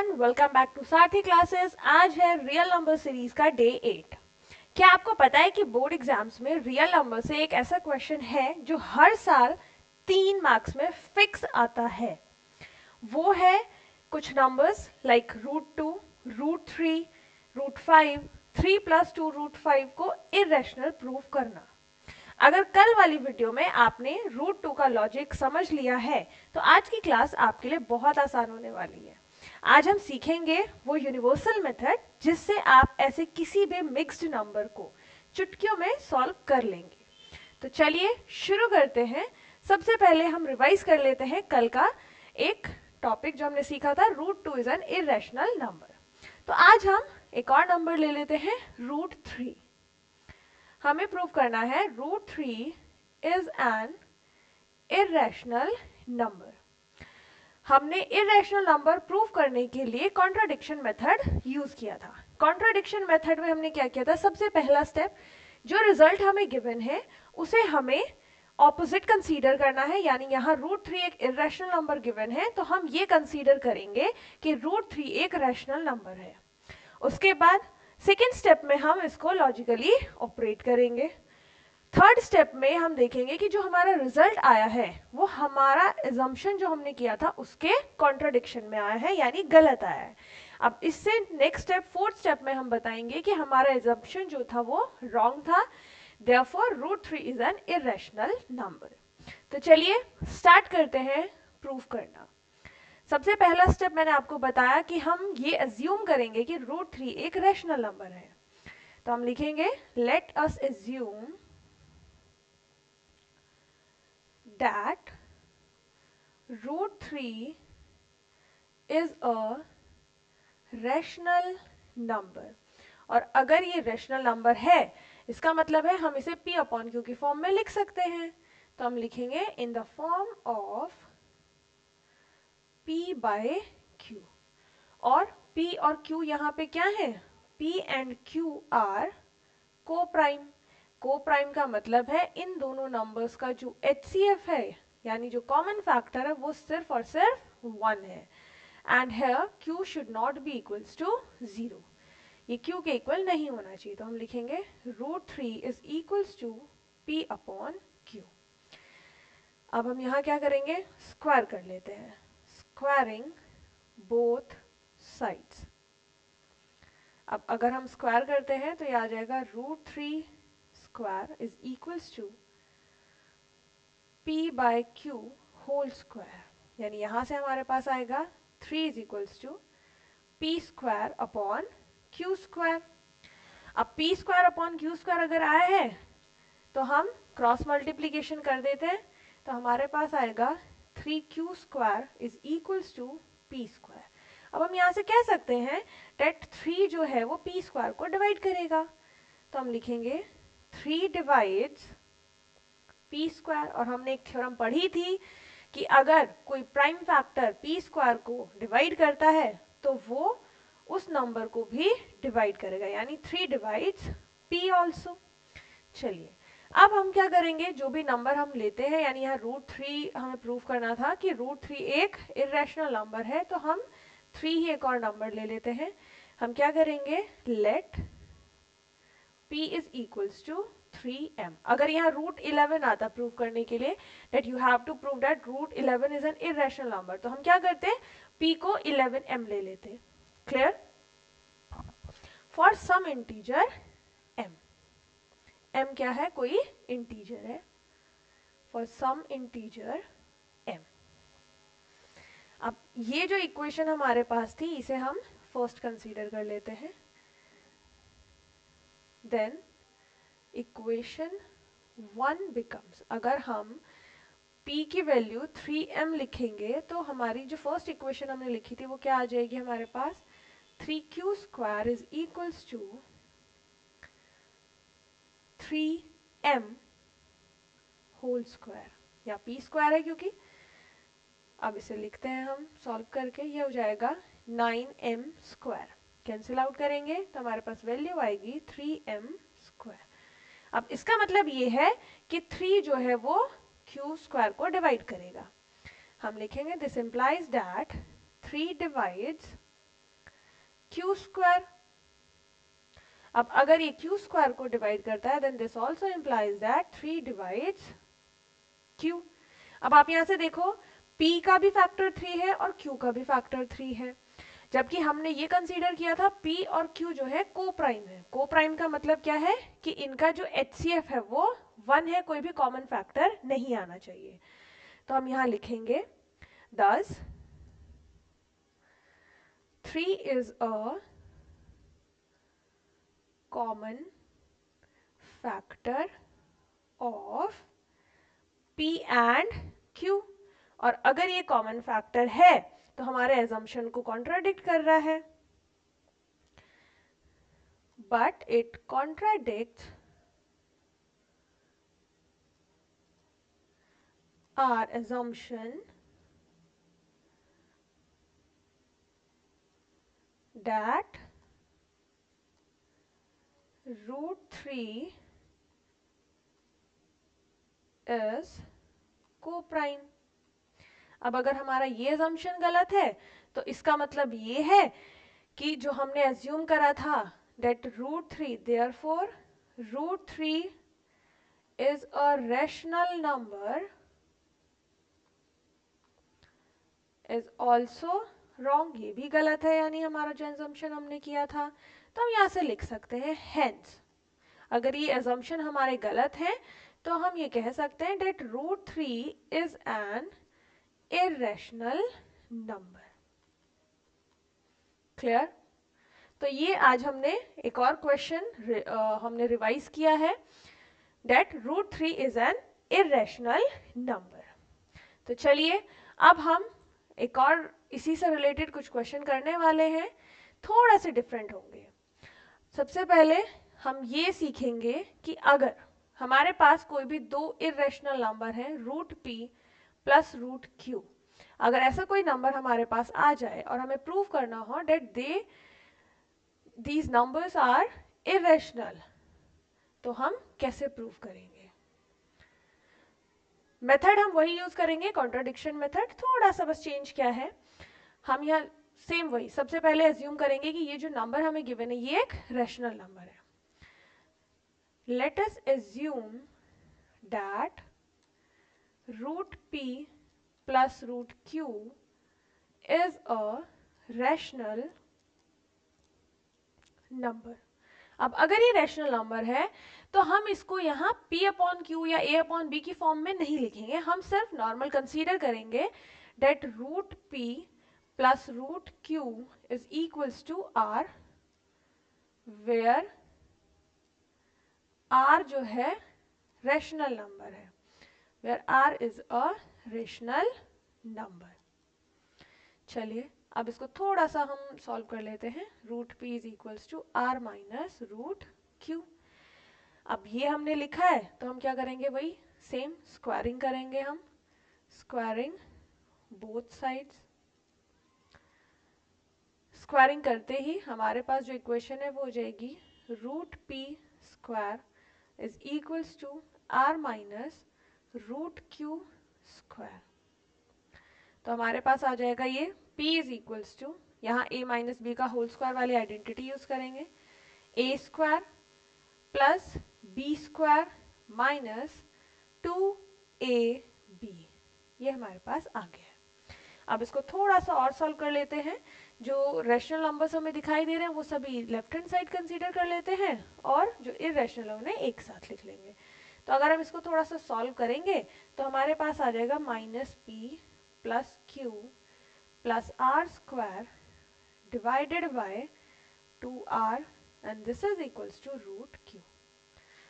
Everyone, welcome back to साथी classes. आज है रियल नंबर सीरीज का डे 8। क्या आपको पता है कि बोर्ड एग्जाम्स में रियल नंबर से एक ऐसा क्वेश्चन है जो हर साल 3 मार्क्स में फिक्स आता है। वो है कुछ नंबर्स लाइक √2, √3, √5, 3+2 √5 को इरेशनल प्रूव करना। अगर कल वाली वीडियो में आपने √2 का लॉजिक समझ लिया है तो आज की क्लास आपके लिए बहुत आसान होने वाली है। आज हम सीखेंगे वो यूनिवर्सल मेथड जिससे आप ऐसे किसी भी मिक्स्ड नंबर को चुटकियों में सॉल्व कर लेंगे। तो चलिए शुरू करते हैं। सबसे पहले हम रिवाइज कर लेते हैं कल का एक टॉपिक जो हमने सीखा था, √2 इज एन इरेशनल नंबर। तो आज हम एक और नंबर ले लेते हैं, √3। हमें प्रूव करना है √3 इज एन इरेशनल नंबर। हमने इरेशनल नंबर प्रूव करने के लिए कॉन्ट्राडिक्शन मेथड यूज किया था। कॉन्ट्राडिक्शन मेथड में हमने क्या किया था, सबसे पहला स्टेप, जो रिजल्ट हमें गिवन है उसे हमें ऑपोजिट कंसीडर करना है। यानी यहाँ √3 एक इरेशनल नंबर गिवन है तो हम ये कंसीडर करेंगे कि √3 एक रैशनल नंबर है। उसके बाद सेकेंड स्टेप में हम इसको लॉजिकली ऑपरेट करेंगे। थर्ड स्टेप में हम देखेंगे कि जो हमारा रिजल्ट आया है वो हमारा एजम्पशन जो हमने किया था उसके कॉन्ट्राडिक्शन में आया है, यानी गलत आया है। अब इससे नेक्स्ट स्टेप, फोर्थ स्टेप में हम बताएंगे कि हमारा एजम्पशन जो था वो रॉन्ग था, therefore √3 is an irrational number. तो चलिए स्टार्ट करते हैं प्रूफ करना। सबसे पहला स्टेप मैंने आपको बताया कि हम ये अज्यूम करेंगे कि √3 एक रैशनल नंबर है। तो हम लिखेंगे let us assume that √3 is a rational number। और अगर ये रैशनल नंबर है इसका मतलब है हम इसे P अपॉन Q की फॉर्म में लिख सकते हैं। तो हम लिखेंगे in the form of P by Q। और P और Q यहाँ पे क्या है, P एंड Q आर को प्राइम। को प्राइम का मतलब है इन दोनों नंबर्स का जो HCF है, यानी जो कॉमन फैक्टर है, वो सिर्फ और सिर्फ 1 है। And here Q should not be equals to 0। ये Q के इक्वल नहीं होना चाहिए। तो हम लिखेंगे √3 is equals to P upon Q। अब हम यहाँ क्या करेंगे, स्क्वायर कर लेते हैं। Squaring both sides. अब अगर हम स्क्वायर करते हैं तो ये आ जाएगा √3 square is equals to P by Q whole square. यानी यहां से हमारे पास आएगा 3 is equals to P square upon Q square. अब P square upon Q square अगर आया है तो हम क्रॉस मल्टीप्लीकेशन कर देते हैं। तो हमारे पास आएगा 3Q square is equals to P square. अब हम यहाँ से कह सकते हैं डेट 3 जो है वो P स्क्वायर को डिवाइड करेगा। तो हम लिखेंगे 3 डिवाइड्स P स्क्वायर। और हमने एक थ्योरम पढ़ी थी कि अगर कोई प्राइम फैक्टर P स्क्वायर को डिवाइड करता है तो वो उस नंबर को भी डिवाइड करेगा, यानी 3 डिवाइड्स P ऑल्सो। चलिए अब हम क्या करेंगे, जो भी नंबर हम लेते हैं, यानी यहाँ √3 हमें प्रूव करना था कि √3 एक इरेशनल नंबर है, तो हम 3 ही एक और नंबर ले लेते हैं। हम क्या करेंगे, let P is equals to 3m। अगर यहाँ √11 आता प्रूव करने के लिए, that you have to prove that √11 is an irrational number, तो हम क्या करते हैं, P को 11m ले लेते। Clear? For some integer m, m क्या है, कोई इंटीजर है। For some integer m। अब ये जो इक्वेशन हमारे पास थी इसे हम फर्स्ट कंसीडर कर लेते हैं। देन इक्वेशन 1 बिकम्स, अगर हम P की वैल्यू 3m लिखेंगे तो हमारी जो फर्स्ट इक्वेशन हमने लिखी थी वो क्या आ जाएगी हमारे पास, 3Q square is equals to 3m whole square, या P स्क्वायर है क्योंकि। अब इसे लिखते हैं हम सॉल्व करके, ये हो जाएगा 9m स्क्वायर। कैंसिल आउट करेंगे तो हमारे पास वैल्यू आएगी 3m स्क्वायर। अब इसका मतलब ये है कि 3 जो है वो Q स्क्वायर को डिवाइड करेगा। हम लिखेंगे this implies that 3 divides q square. अब अगर ये क्यू स्क्वायर को डिवाइड करता है then this also implies that 3 divides q. अब आप यहां से देखो p का भी फैक्टर 3 है और q का भी फैक्टर 3 है, जबकि हमने ये कंसीडर किया था p और q जो है को प्राइम है। को प्राइम का मतलब क्या है कि इनका जो HCF है वो 1 है, कोई भी कॉमन फैक्टर नहीं आना चाहिए। तो हम यहां लिखेंगे thus 3 is a common factor of p and q। और अगर ये कॉमन फैक्टर है तो हमारे एजम्पशन को कॉन्ट्राडिक्ट कर रहा है, but it contradicts our assumption that root 3 is co-prime। अब अगर हमारा ये assumption गलत है तो इसका मतलब ये है कि जो हमने assume करा था that root 3 therefore root 3 is a rational number is also wrong, ये भी गलत है, यानी हमारा जो assumption हमने किया था। तो हम यहाँ से लिख सकते हैं hence। अगर ये assumption हमारे गलत हैं तो हम ये कह सकते हैं that root 3 is an irrational number। Clear? तो ये आज हमने एक और क्वेश्चन हमने रिवाइज किया है that root 3 is an irrational number। तो चलिए अब हम एक और इसी से रिलेटेड कुछ क्वेश्चन करने वाले हैं, थोड़ा से डिफरेंट होंगे। सबसे पहले हम ये सीखेंगे कि अगर हमारे पास कोई भी दो इरेशनल नंबर है root p plus root q, अगर ऐसा कोई नंबर हमारे पास आ जाए और हमें प्रूव करना हो that these numbers are irrational, तो हम कैसे प्रूव करेंगे? मेथड हम वही यूज करेंगे, कॉन्ट्राडिक्शन मेथड, थोड़ा सा बस चेंज क्या है, हम यहाँ सेम वही सबसे पहले एज्यूम करेंगे कि ये जो नंबर हमें गिवन है ये एक रैशनल नंबर है। Let us assume that root p plus root q is a rational number. अब अगर ये रैशनल नंबर है तो हम इसको यहाँ p अपॉन क्यू या a अपॉन b की फॉर्म में नहीं लिखेंगे, हम सिर्फ नॉर्मल कंसीडर करेंगे that root p plus root q is equals to r, where r जो है रैशनल नंबर है, where r is a rational number. चलिए अब इसको थोड़ा सा हम सॉल्व कर लेते हैं। Root p is equals to r minus root q। अब ये हमने लिखा है तो हम क्या करेंगे, वही सेम स्क्वायरिंग करेंगे, हम स्क्वायरिंग बोथ साइड्स। स्क्वायरिंग करते ही हमारे पास जो इक्वेशन है वो हो जाएगी root p square is equals to r minus root q square. तो हमारे पास आ जाएगा ये p इज इक्वल्स टू, यहाँ a माइनस बी का होल स्क्वायर वाली आइडेंटिटी यूज करेंगे, a square plus b square minus 2ab, ये हमारे पास आ गया है। अब इसको थोड़ा सा और सॉल्व कर लेते हैं। जो रैशनल नंबर्स हमें दिखाई दे रहे हैं वो सभी लेफ्ट हैंड साइड कंसीडर कर लेते हैं और जो इरेशनल है उन्हें एक साथ लिख लेंगे। तो अगर हम इसको थोड़ा सा सॉल्व करेंगे तो हमारे पास आ जाएगा minus p plus q plus r square divided by 2r and this is equals to root q।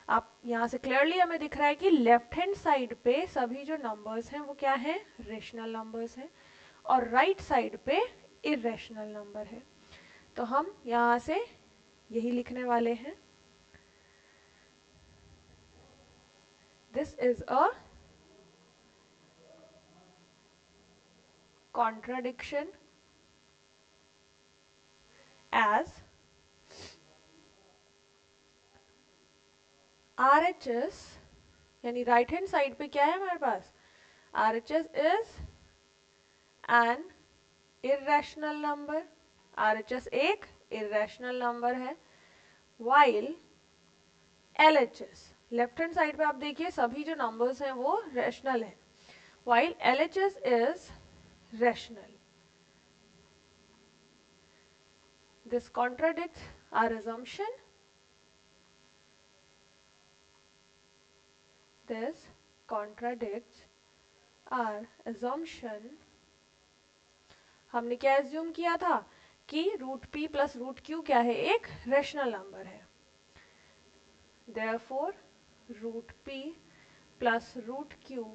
आप यहाँ से क्लियरली हमें दिख रहा है कि लेफ्ट हैंड साइड पे सभी जो नंबर्स हैं वो क्या हैं, रेशनल नंबर्स हैं, और राइट साइड पे इरेशनल नंबर है। तो हम यहाँ से यही लिखने वाले हैं, दिस इज अ contradiction as RHS, यानी राइट हैंड साइड पे क्या है हमारे पास, RHS is an irrational number, RHS एक इरेशनल नंबर है, while LHS left hand side पे आप देखिए सभी जो नंबर्स हैं वो रैशनल हैं, while LHS is rational. This contradicts our assumption. This contradicts our assumption. हमने क्या एज्यूम किया था कि root p plus root q क्या है, एक रैशनल नंबर है. Therefore, root p plus root q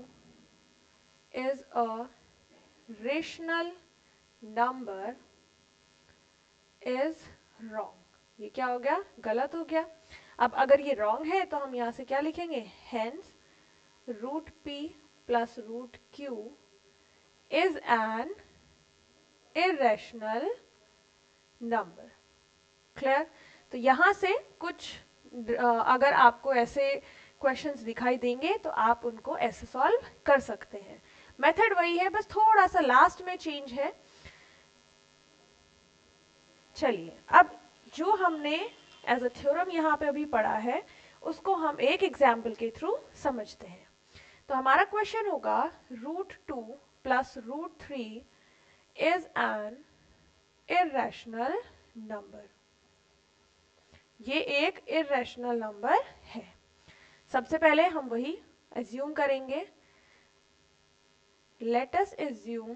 is a rational number is wrong. ये क्या हो गया, गलत हो गया. अब अगर ये रॉन्ग है तो हम यहाँ से क्या लिखेंगे, hence root p plus root q is an irrational number. Clear. तो यहाँ से कुछ अगर आपको ऐसे क्वेश्चंस दिखाई देंगे तो आप उनको ऐसे सॉल्व कर सकते हैं. मेथड वही है, बस थोड़ा सा लास्ट में चेंज है. चलिए अब जो हमने एज अ थ्योरम यहाँ पे अभी पढ़ा है उसको हम एक एग्जाम्पल के थ्रू समझते हैं. तो हमारा क्वेश्चन होगा root two plus root three is an irrational number. ये एक इरेशनल नंबर है. सबसे पहले हम वही एज्यूम करेंगे. Let us assume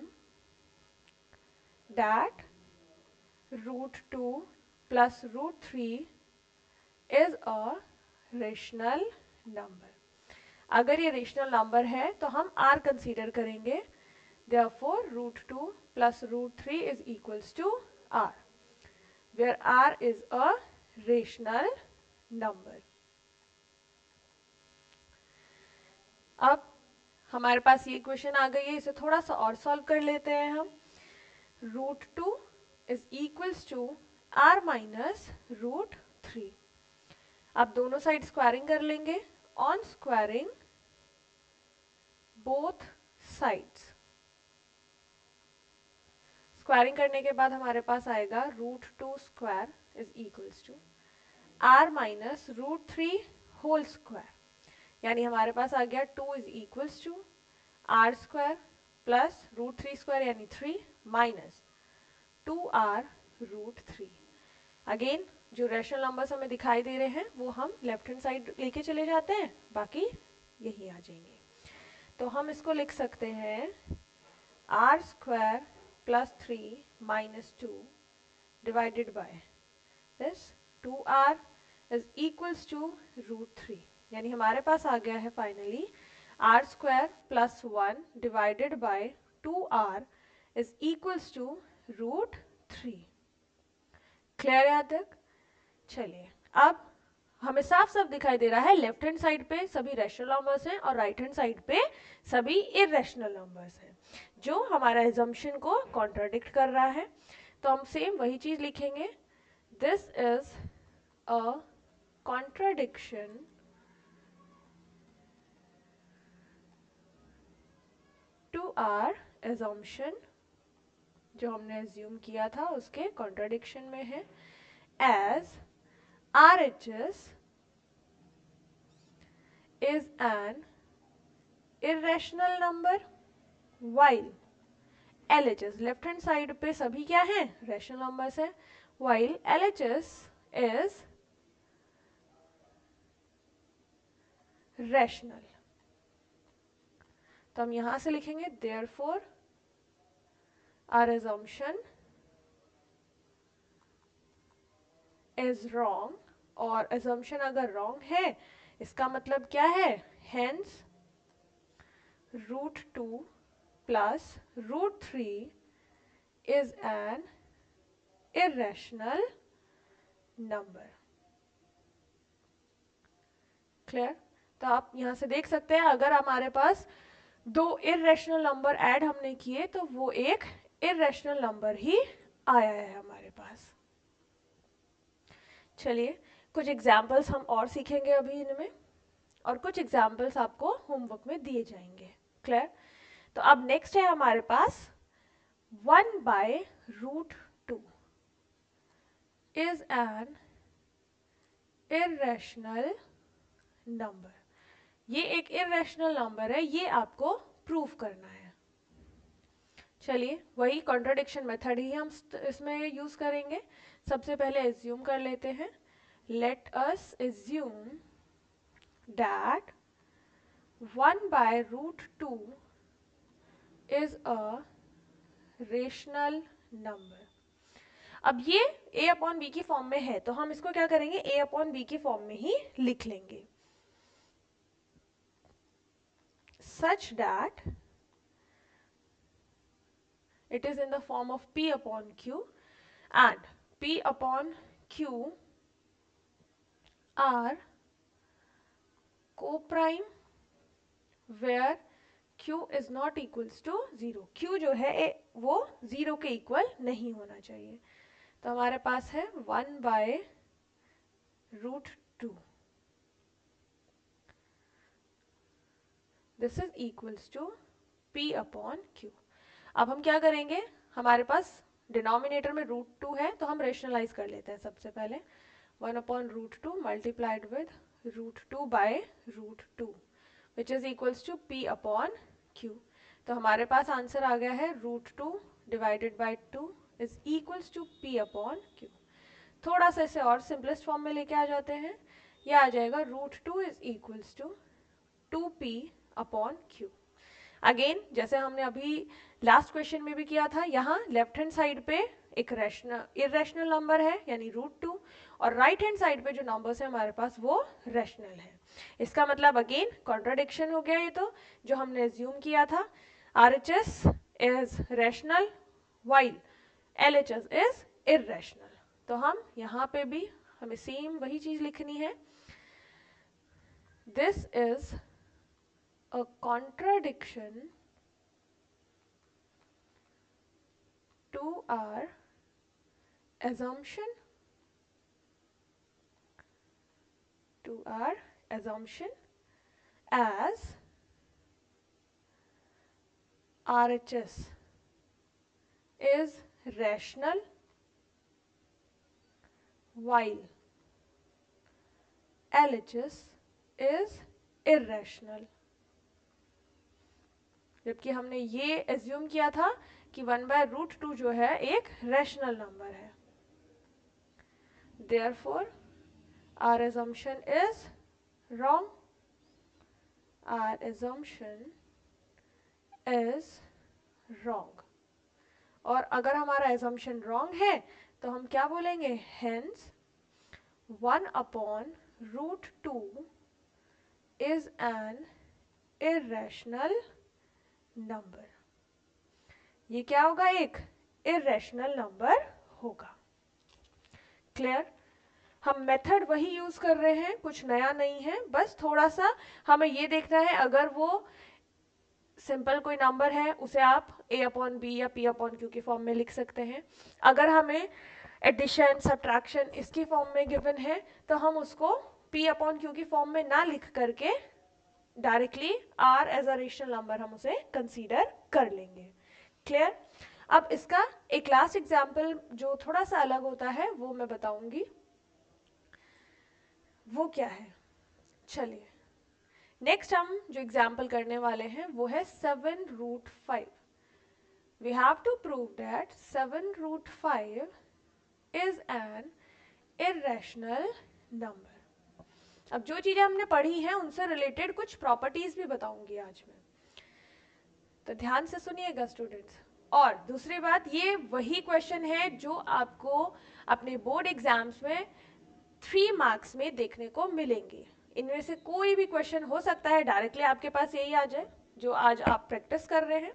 that root two plus root three is a rational number. अगर ये रेशनल नंबर है तो हम r कंसीडर करेंगे. Therefore, root 2 plus root 3 is equals to r, where r is a rational number. अब हमारे पास ये question आ गई है, इसे थोड़ा सा और सॉल्व कर लेते हैं हम. Root 2 is equals to r minus root 3. अब दोनों साइड स्क्वायरिंग कर लेंगे. On squaring both sides, squaring करने के बाद हमारे पास आएगा root two square is equals to r minus root three whole square. यानी हमारे पास आ गया 2 is equals to r square plus root three square यानी 3 minus 2r root three. Again जो रैशनल नंबर्स हमें दिखाई दे रहे हैं वो हम लेफ्ट हैंड साइड लेके चले जाते हैं, बाकी यही आ जाएंगे. तो हम इसको लिख सकते हैं r square plus 3 minus 2 divided by this 2r is equals to root three. यानी हमारे पास आ गया है finally r square plus 1 divided by 2r is equals to root three. Clear यहाँ तक. चलिए अब हमें साफ साफ दिखाई दे रहा है लेफ्ट हैंड साइड पे सभी रैशनल नंबर्स हैं और राइट हैंड साइड पे सभी इरेशनल नंबर्स हैं, जो हमारा एजम्पशन को कॉन्ट्राडिक्ट कर रहा है. तो हम सेम वही चीज लिखेंगे. This is a contradiction to our assumption. जो हमने एज्यूम किया था उसके कॉन्ट्राडिक्शन में है. As RHS is an irrational number while LHS left hand side पे सभी क्या हैं, रैशनल नंबर्स हैं, while LHS is rational. तो हम यहां से लिखेंगे therefore our assumption is wrong. और assumption अगर wrong है इसका मतलब क्या है, hence root 2 plus root 3 is an irrational number. Clear. तो आप यहां से देख सकते हैं अगर हमारे पास दो इरेशनल नंबर ऐड हमने किए तो वो एक इरेशनल नंबर ही आया है हमारे पास. चलिए कुछ एग्जाम्पल्स हम और सीखेंगे अभी इनमें, और कुछ एग्जाम्पल्स आपको होमवर्क में दिए जाएंगे. क्लियर. तो अब नेक्स्ट है हमारे पास 1 by root 2. is an irrational number. ये एक irrational number है, ये आपको प्रूव करना है. चलिए वही कॉन्ट्राडिक्शन मेथड ही हम इसमें यूज करेंगे. सबसे पहले एज्यूम कर लेते हैं. Late us assume that 1/√2 is a rational number. अब ये a अपॉन बी की फॉर्म में है तो हम इसको क्या करेंगे, a अपॉन बी की फॉर्म में ही लिख लेंगे. such that it is in the form of p upon q and p upon q are co-prime where q is not equals to 0. q जो है वो 0 के इक्वल नहीं होना चाहिए. तो हमारे पास है 1/√2. This is equals to p upon q. अब हम क्या करेंगे, हमारे पास डिनोमिनेटर में √2 है तो हम रेशनलाइज कर लेते हैं. सबसे पहले 1/√2 multiplied with √2/√2 which is equals to p upon q. तो हमारे पास आंसर आ गया है √2 divided by 2 is equals to p upon q. थोड़ा सा इसे और सिंपलेस्ट फॉर्म में लेके आ जाते हैं. यह आ जाएगा √2 is equals to 2p upon q. Again जैसे हमने अभी लास्ट क्वेश्चन में भी किया था, यहाँ लेफ्ट हैंड साइड पे एक इरेशनल नंबर है यानी √2 और राइट हैंड साइड पे जो नंबर्स है हमारे पास वो रेशनल है. इसका मतलब अगेन कॉन्ट्राडिक्शन हो गया. ये तो जो हमने एज्यूम किया था RHS is rational while LHS is irrational. तो हम यहाँ पे भी हमें सेम वही चीज लिखनी है. This is a contradiction to our assumption as RHS is rational while LHS is irrational. जबकि हमने ये एज्यूम किया था कि 1/√2 जो है एक रैशनल नंबर है. Therefore, our assumption is wrong. Our assumption is wrong. और अगर हमारा assumption wrong है तो हम क्या बोलेंगे, hence 1/√2 is an irrational number. ये क्या होगा, एक इरेशनल नंबर होगा. क्लियर. हम मेथड वही यूज कर रहे हैं, कुछ नया नहीं है. बस थोड़ा सा हमें ये देखना है, अगर वो सिंपल कोई नंबर है उसे आप a अपॉन बी या p अपॉन क्यू की फॉर्म में लिख सकते हैं. अगर हमें एडिशन सब्ट्रैक्शन इसकी फॉर्म में गिवन है तो हम उसको p अपॉन क्यू की फॉर्म में ना लिख करके directly r as a rational number हम उसे कंसीडर कर लेंगे. क्लियर. अब इसका एक लास्ट एग्जाम्पल जो थोड़ा सा अलग होता है वो मैं बताऊंगी. वो क्या है, चलिए नेक्स्ट हम जो एग्जाम्पल करने वाले हैं वो है 7√5. We have to prove that 7√5 is an irrational number. अब जो चीजें हमने पढ़ी हैं उनसे रिलेटेड कुछ प्रॉपर्टीज भी बताऊंगी आज मैं, तो ध्यान से सुनिएगा स्टूडेंट्स. और दूसरी बात, ये वही क्वेश्चन है जो आपको अपने बोर्ड एग्जाम्स में 3 मार्क्स में देखने को मिलेंगे. इनमें से कोई भी क्वेश्चन हो सकता है डायरेक्टली आपके पास यही आ जाए जो आज आप प्रैक्टिस कर रहे हैं.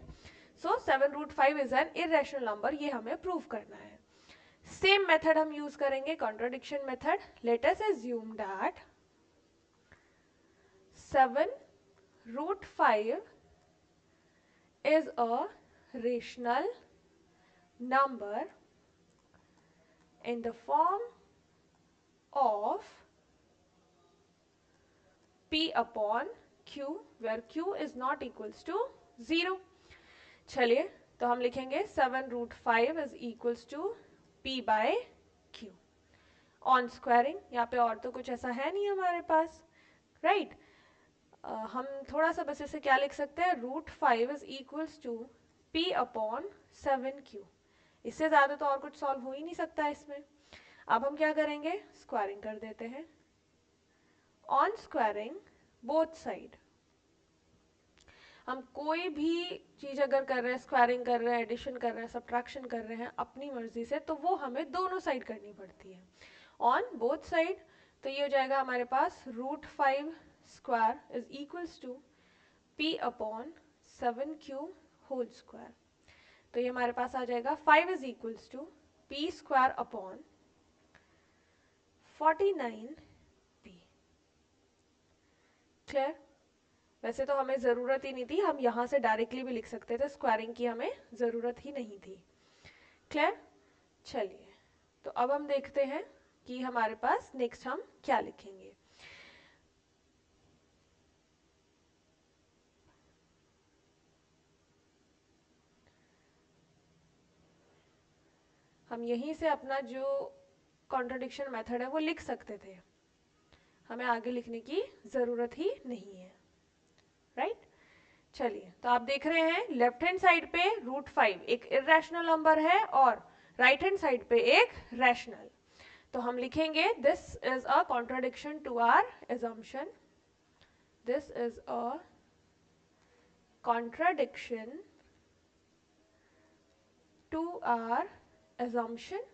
सो 7√5 इज एन इरेशनल नंबर, ये हमें प्रूव करना है. सेम मेथड हम यूज करेंगे, contradiction method. Let us assume that 7√5 is a rational number in the form of p upon q where q is not equals to 0. चलिए तो हम लिखेंगे 7√5 is equals to p by q. On squaring, यहाँ पे और तो कुछ ऐसा है नहीं हमारे पास, राइट। हम थोड़ा सा बस इसे क्या लिख सकते हैं, √5 is equals to p upon 7q। इससे ज़्यादा तो और कुछ सॉल्व हो ही नहीं सकता है इसमें। अब हम क्या करेंगे, स्क्वायरिंग कर देते हैं। ऑन स्क्वायरिंग बोथ साइड, हम कोई भी चीज़ अगर कर रहे हैं, स्क्वायरिंग कर रहे हैं, एडिशन कर रहे हैं, सब्ट्रैक्शन कर रहे हैं अपनी मर्जी से, तो वो हमें दोनों साइड करनी पड़ती है, ऑन बोथ साइड। तो ये हो जाएगा हमारे पास √5 square is equals to p upon 7q whole square. तो ये हमारे पास आ जाएगा 5 is equals to p square upon 49p। Clear. वैसे तो हमें ज़रूरत ही नहीं थी, हम यहाँ से डायरेक्टली भी लिख सकते थे, स्क्वायरिंग की हमें ज़रूरत ही नहीं थी। क्लियर। चलिए, तो अब हम देखते हैं कि हमारे पास नेक्स्ट हम क्या लिखेंगे। हम यहीं से अपना जो कॉन्ट्रडिक्शन मेथड है वो लिख सकते थे, हमें आगे लिखने की ज़रूरत ही नहीं है, राइट। चलिए, तो आप देख रहे हैं लेफ्ट हैंड साइड पे √5 एक इरेशनल नंबर है और राइट हैंड साइड पे एक रैशनल। तो हम लिखेंगे this is a contradiction to our assumption, दिस इज अ contradiction to our assumption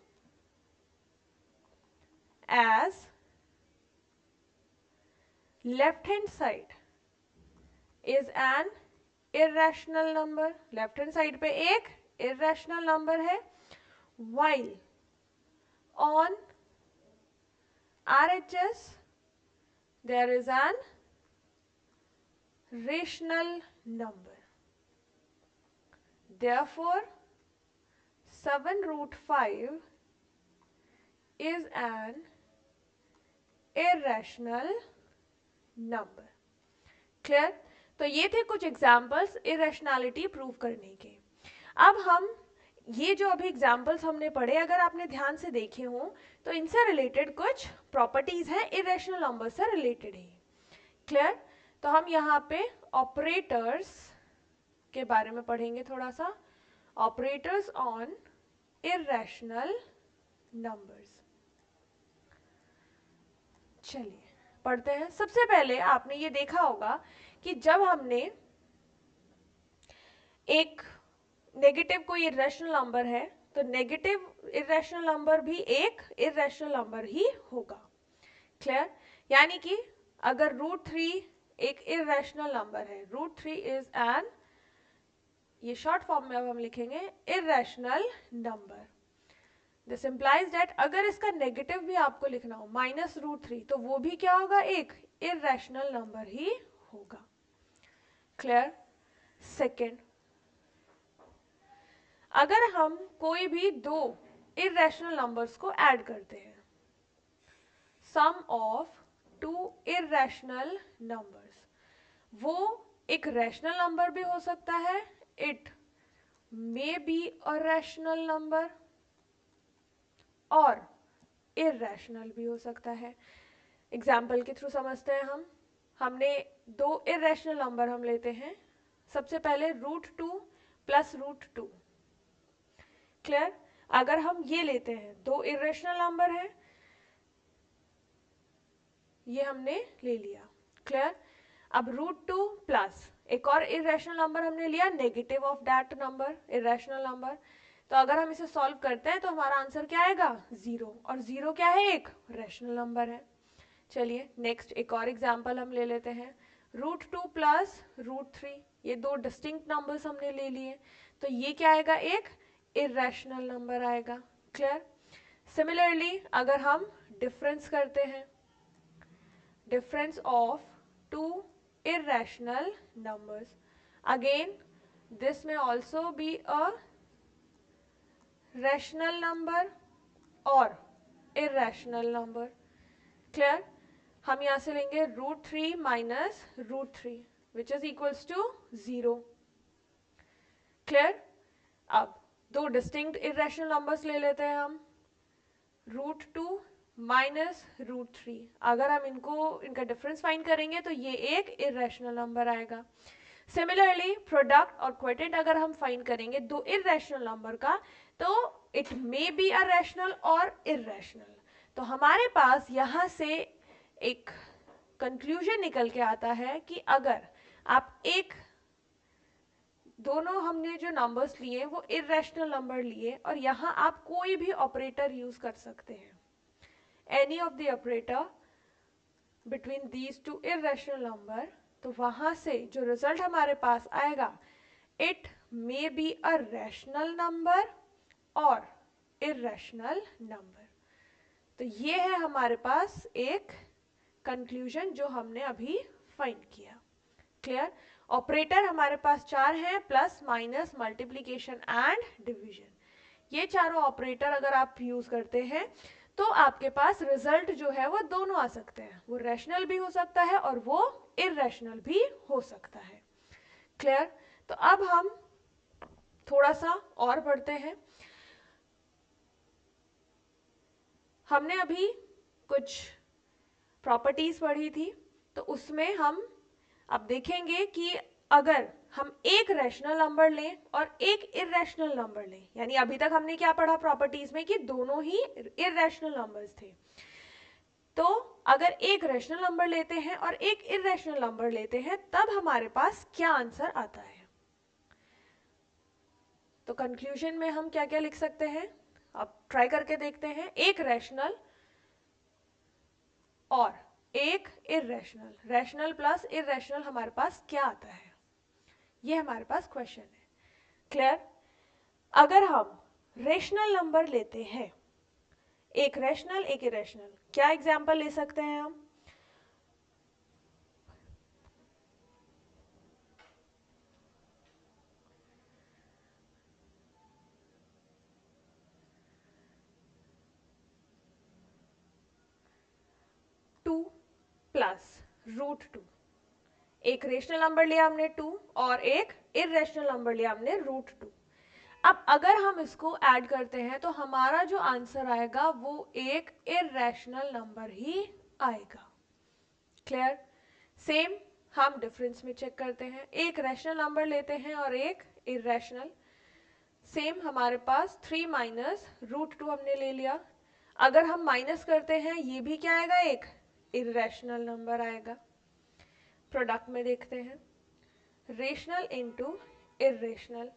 as left hand side is an irrational number, left hand side पे एक irrational number है, while on RHS there is an rational number. Therefore 7√5 is an irrational number. Clear. तो ये थे कुछ examples irrationality prove करने के। अब हम ये जो अभी एग्जाम्पल्स हमने पढ़े, अगर आपने ध्यान से देखे हों तो इनसे रिलेटेड कुछ प्रॉपर्टीज हैं, इरेशनल नंबर से रिलेटेड ही। क्लियर। तो हम यहाँ पे ऑपरेटर्स के बारे में पढ़ेंगे थोड़ा सा, ऑपरेटर्स ऑन इरेशनल नंबर्स। चलिए पढ़ते हैं। सबसे पहले आपने ये देखा होगा कि जब हमने एक नेगेटिव कोई इरेशनल नंबर है तो नेगेटिव इरेशनल नंबर भी एक इरेशनल नंबर ही होगा। क्लियर। यानी कि अगर √3 एक इरेशनल नंबर है, √3 इज एन, ये शॉर्ट फॉर्म में अब हम लिखेंगे irrational number. This implies that अगर इसका नेगेटिव भी आपको लिखना हो -√3, तो वो भी क्या होगा, एक इरेशनल नंबर ही होगा। क्लियर। सेकेंड, अगर हम कोई भी दो इरेशनल नंबर्स को ऐड करते हैं, सम ऑफ टू इरेशनल नंबर्स, वो एक रैशनल नंबर भी हो सकता है, it may be a rational number, और इरेशनल भी हो सकता है। एग्जाम्पल के थ्रू समझते हैं हम। हमने दो इरेशनल नंबर हम लेते हैं, सबसे पहले √2 प्लस √2। क्लियर। अगर हम ये लेते हैं, दो इरेशनल नंबर है, ये हमने ले लिया। क्लियर। अब √2 प्लस एक और इरेशनल नंबर हमने लिया, negative of that number, irrational number. तो अगर हम इसे सॉल्व करते हैं तो हमारा आंसर क्या आएगा, 0, और 0 क्या है, एक रैशनल नंबर है। चलिए नेक्स्ट एक और एग्जांपल हम ले लेते हैं, √2 प्लस √3, ये दो डिस्टिंक्ट नंबर्स हमने ले लिए, तो ये क्या आएगा, एक इरेशनल नंबर आएगा। क्लियर। सिमिलरली अगर हम डिफरेंस करते हैं, difference of two irrational numbers, again this may also be a rational number or irrational number. Clear। हम यहाँ से लेंगे √3 minus √3 which is equals to 0। Clear. अब दो डिस्टिंक्ट इरेशनल नंबर्स ले लेते हैं हम, √2 -√3। अगर हम इनका डिफरेंस फाइंड करेंगे तो ये एक इरेशनल नंबर आएगा। सिमिलरली प्रोडक्ट और क्वोटिएंट अगर हम फाइंड करेंगे दो इरेशनल नंबर का, तो it may be a rational और इरेशनल। तो हमारे पास यहाँ से एक कंक्लूजन निकल के आता है कि अगर आप दोनों हमने जो नंबर्स लिए वो इरेशनल नंबर लिए और यहाँ आप कोई भी ऑपरेटर यूज कर सकते हैं, any of the operator between these two irrational number, तो वहां से जो रिजल्ट हमारे पास आएगा it may be a rational number और इरेशनल नंबर। तो ये है हमारे पास एक कंक्लूजन जो हमने अभी फाइंड किया। क्लियर? ऑपरेटर हमारे पास चार हैं, plus minus multiplication and division. ये चारों ऑपरेटर अगर आप यूज करते हैं तो आपके पास रिजल्ट जो है वो दोनों आ सकते हैं, वो रैशनल भी हो सकता है और वो इरेशनल भी हो सकता है। क्लियर? तो अब हम थोड़ा सा और पढ़ते हैं। हमने अभी कुछ प्रॉपर्टीज पढ़ी थी, तो उसमें हम अब देखेंगे कि अगर हम एक रैशनल नंबर लें और एक इरेशनल नंबर लें, यानी अभी तक हमने क्या पढ़ा प्रॉपर्टीज में कि दोनों ही इरेशनल नंबर्स थे, तो अगर एक रैशनल नंबर लेते हैं और एक इरेशनल नंबर लेते हैं तब हमारे पास क्या आंसर आता है। तो कंक्लूजन में हम क्या क्या लिख सकते हैं, अब ट्राई करके देखते हैं। एक रैशनल और एक इरेशनल, रैशनल प्लस इरेशनल हमारे पास क्या आता है, ये हमारे पास क्वेश्चन है। क्लियर? अगर हम रेशनल नंबर लेते हैं, एक रैशनल एक इरेशनल, क्या एग्जांपल ले सकते हैं हम? Two plus √2। एक रेशनल नंबर लिया हमने 2 और एक इरेशनल नंबर लिया हमने √2। अब अगर हम इसको ऐड करते हैं तो हमारा जो आंसर आएगा वो एक इरेशनल नंबर ही आएगा। क्लियर? सेम हम डिफरेंस में चेक करते हैं, एक रैशनल नंबर लेते हैं और एक इरेशनल। सेम हमारे पास 3 माइनस √2 हमने ले लिया। अगर हम माइनस करते हैं ये भी क्या आएगा, एक इरेशनल नंबर आएगा। प्रोडक्ट में देखते हैं, रेशनल इंटू इरेशनल,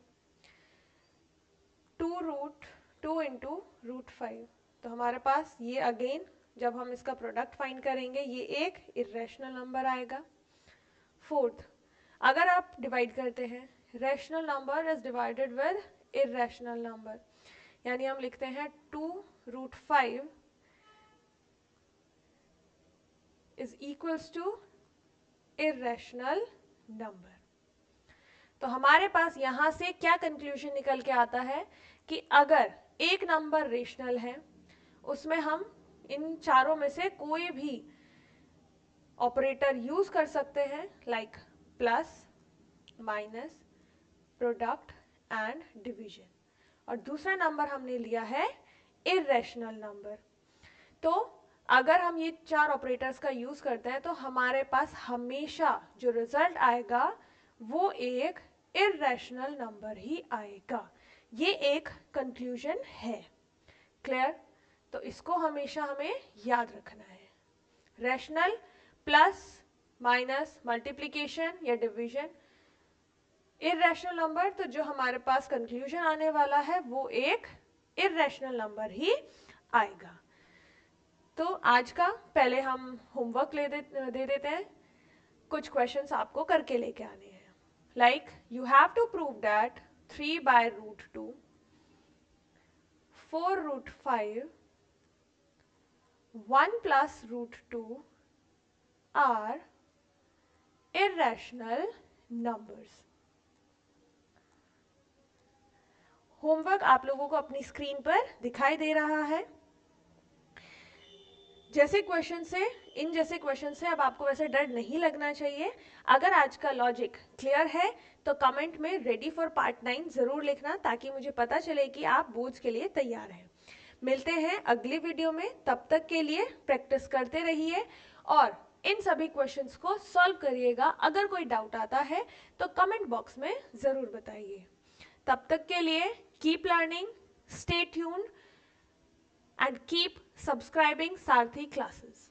2√2 इंटू √5। तो हमारे पास ये अगेन जब हम इसका प्रोडक्ट फाइंड करेंगे ये एक इरेशनल नंबर आएगा। फोर्थ, अगर आप डिवाइड करते हैं, rational number is divided with irrational number, यानी हम लिखते हैं 2√5 is equals to irrational number. तो हमारे पास यहां से क्या कंक्लूजन निकल के आता है कि अगर एक नंबर रेशनल है उसमें हम इन चारों में से कोई भी ऑपरेटर यूज कर सकते हैं, like plus, minus, product and division. और दूसरा नंबर हमने लिया है इरेशनल नंबर। तो अगर हम ये चार ऑपरेटर्स का यूज करते हैं तो हमारे पास हमेशा जो रिजल्ट आएगा वो एक इरेशनल नंबर ही आएगा। ये एक कंक्लूजन है। क्लियर? तो इसको हमेशा हमें याद रखना है। रैशनल प्लस माइनस मल्टीप्लिकेशन या डिवीजन, इरेशनल नंबर, तो जो हमारे पास कंक्लूजन आने वाला है वो एक इरेशनल नंबर ही आएगा। तो आज का पहले हम होमवर्क दे देते हैं, कुछ क्वेश्चंस आपको करके लेके आने हैं। Like you have to prove that 3/√2, 4√5, 1 plus √2 are irrational numbers. Homework आप लोगों को अपनी स्क्रीन पर दिखाई दे रहा है। जैसे क्वेश्चन से, इन जैसे क्वेश्चन से अब आपको वैसे डर नहीं लगना चाहिए। अगर आज का लॉजिक क्लियर है तो कमेंट में रेडी फॉर पार्ट 9 जरूर लिखना, ताकि मुझे पता चले कि आप बोर्ड्स के लिए तैयार हैं। मिलते हैं अगली वीडियो में, तब तक के लिए प्रैक्टिस करते रहिए और इन सभी क्वेश्चंस को सॉल्व करिएगा। अगर कोई डाउट आता है तो कमेंट बॉक्स में ज़रूर बताइए। तब तक के लिए keep learning, stay tuned and keep subscribing Sarathi classes.